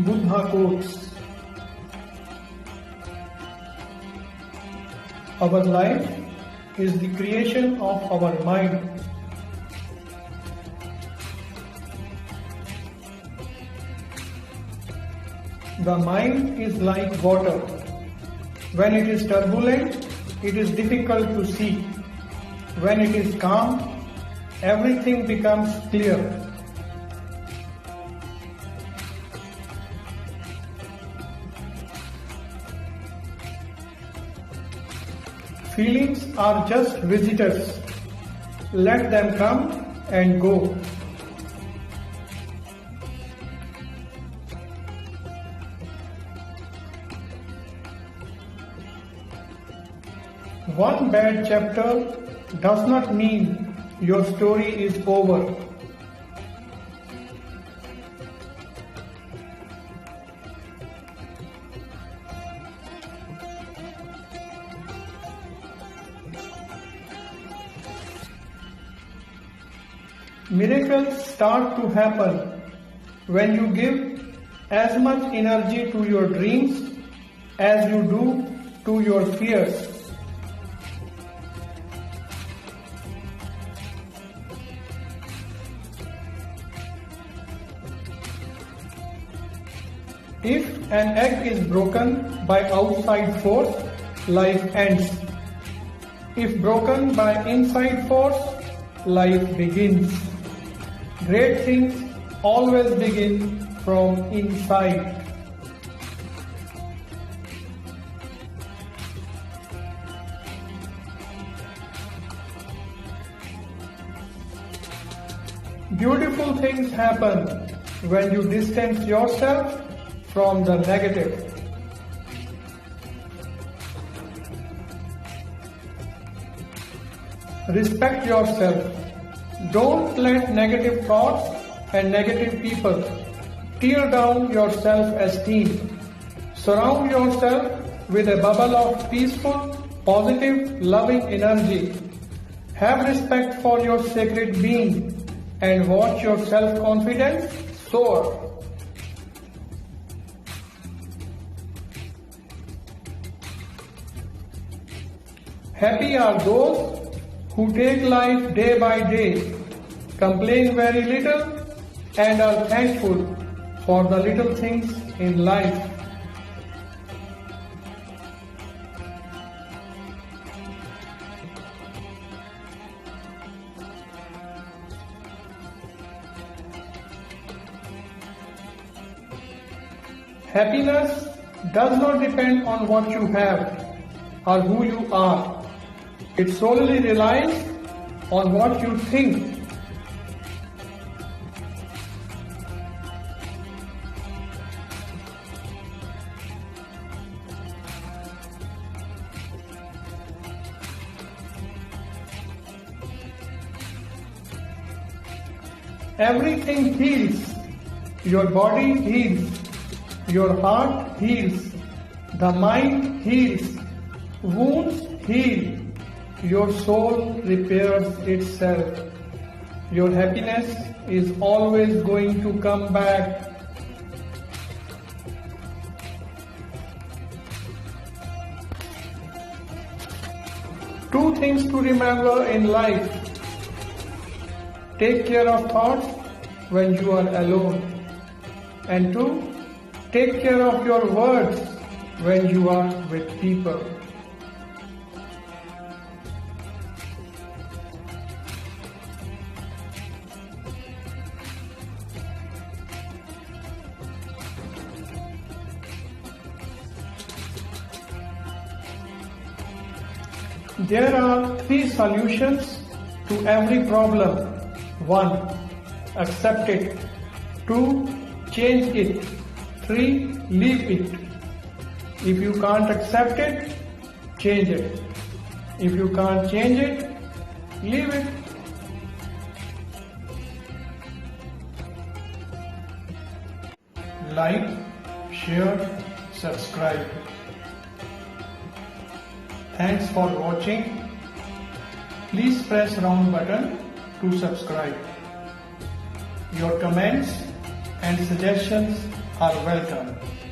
Buddha quotes, "Our life is the creation of our mind." The mind is like water. When it is turbulent, it is difficult to see. When it is calm, everything becomes clear. Feelings are just visitors. Let them come and go. One bad chapter does not mean your story is over. Miracles start to happen when you give as much energy to your dreams as you do to your fears. If an egg is broken by outside force, life ends. If broken by inside force, life begins. Great things always begin from inside. Beautiful things happen when you distance yourself from the negative. Respect yourself. Don't let negative thoughts and negative people tear down your self-esteem. Surround yourself with a bubble of peaceful, positive, loving energy. Have respect for your sacred being and watch your self-confidence soar. Happy are those who take life day by day, complain very little, and are thankful for the little things in life. Happiness does not depend on what you have or who you are. It solely relies on what you think. Everything heals. Your body heals. Your heart heals. The mind heals. Wounds heal. Your soul repairs itself. Your happiness is always going to come back. Two things to remember in life. Take care of thoughts when you are alone. And two, take care of your words when you are with people. There are 3 solutions to every problem. 1. Accept it. 2. Change it. 3. Leave it. If you can't accept it, change it. If you can't change it, leave it. Like, share, subscribe. Thanks for watching. Please press round button to subscribe. Your comments and suggestions are welcome.